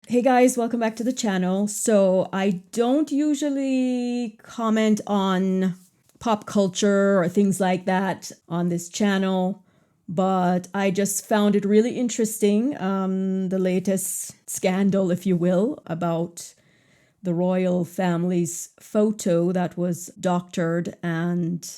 Hey guys, welcome back to the channel. So I don't usually comment on pop culture or things like that on this channel, but I just found it really interesting, the latest scandal, if you will, about the royal family's photo that was doctored and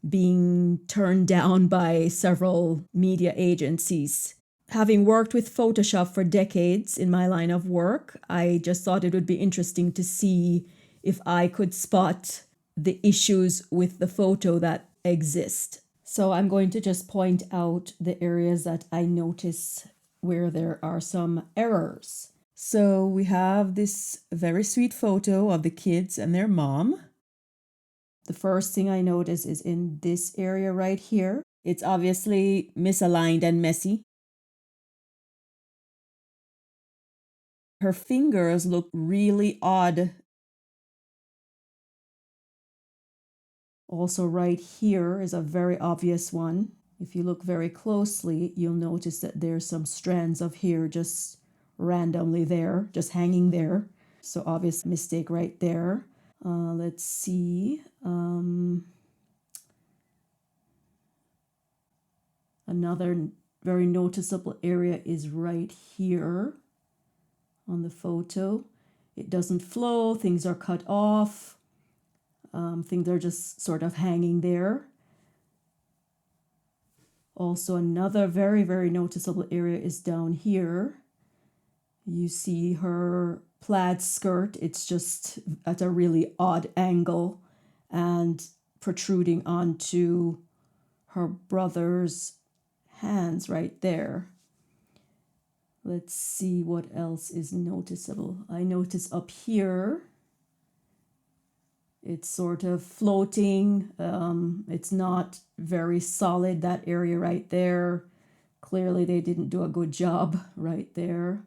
being turned down by several media agencies. Having worked with Photoshop for decades in my line of work, I just thought it would be interesting to see if I could spot the issues with the photo that exist. So I'm going to just point out the areas that I notice where there are some errors. So we have this very sweet photo of the kids and their mom. The first thing I notice is in this area right here. It's obviously misaligned and messy. Her fingers look really odd. Also right here is a very obvious one. If you look very closely, you'll notice that there's some strands of hair just randomly there, just hanging there. So obvious mistake right there. Let's see. Another very noticeable area is right here on the photo. It doesn't flow, things are cut off, things are just sort of hanging there. Also, another very, very noticeable area is down here. You see her plaid skirt, it's just at a really odd angle and protruding onto her brother's hands right there. Let's see what else is noticeable. I notice up here, it's sort of floating. It's not very solid, that area right there. Clearly they didn't do a good job right there.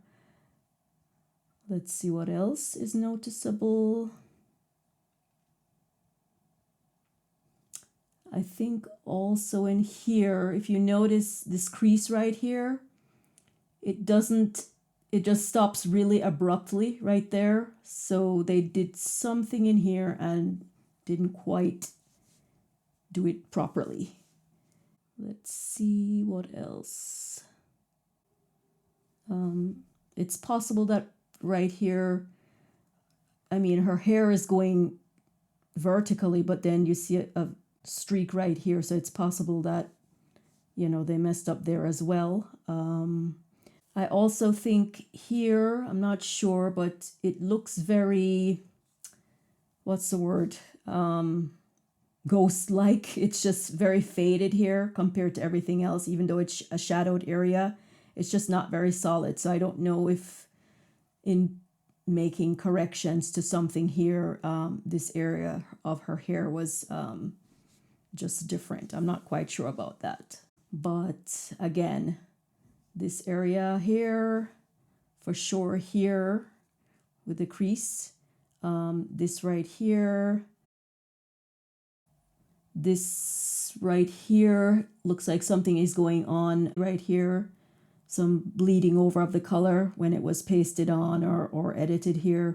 Let's see what else is noticeable. I think also in here, if you notice this crease right here, it just stops really abruptly right there. So they did something in here and didn't quite do it properly. Let's see what else. It's possible that right here, I mean, her hair is going vertically, but then you see a streak right here. So it's possible that, they messed up there as well. I also think here, I'm not sure, but it looks very, what's the word? Ghost-like. It's just very faded here compared to everything else, even though it's a shadowed area. It's just not very solid. So I don't know if in making corrections to something here, this area of her hair was just different. I'm not quite sure about that. But again, this area here, for sure here with the crease, this right here, this right here looks like something is going on right here, some bleeding over of the color when it was pasted on or edited here.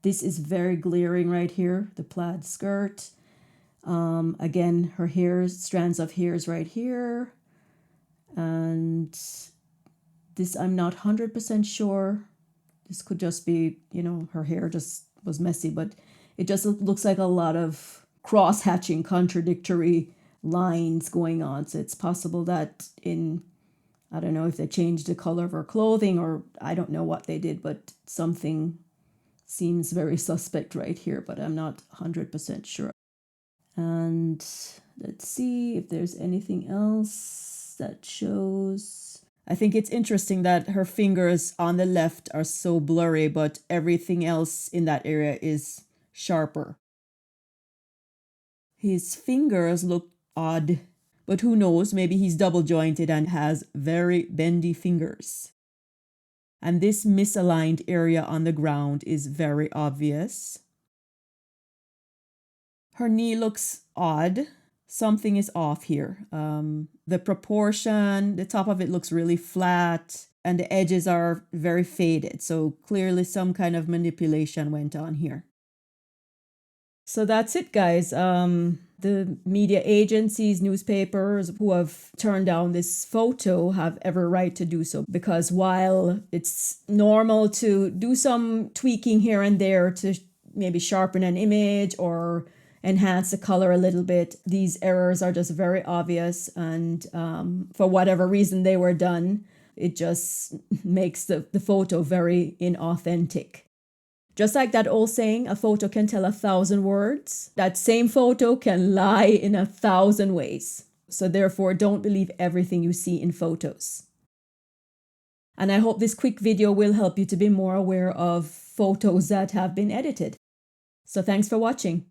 This is very glaring right here, the plaid skirt. Again, her hair, strands of hairs right here. And this, I'm not 100% sure. This could just be, her hair just was messy, but it just looks like a lot of cross-hatching, contradictory lines going on. So it's possible that I don't know if they changed the color of her clothing or I don't know what they did, but something seems very suspect right here, but I'm not 100% sure. And let's see if there's anything else that shows. I think it's interesting that her fingers on the left are so blurry, but everything else in that area is sharper. His fingers look odd, but who knows, maybe he's double jointed and has very bendy fingers. And this misaligned area on the ground is very obvious. Her knee looks odd. Something is off here. The proportion, the top of it looks really flat. and the edges are very faded. So clearly some kind of manipulation went on here. So that's it, guys. The media agencies, newspapers who have turned down this photo have every right to do so, because while it's normal to do some tweaking here and there to maybe sharpen an image or enhance the color a little bit, these errors are just very obvious, and for whatever reason they were done, it just makes the photo very inauthentic. Just like that old saying, a photo can tell 1,000 words, that same photo can lie in 1,000 ways. So therefore, don't believe everything you see in photos. And I hope this quick video will help you to be more aware of photos that have been edited. So thanks for watching.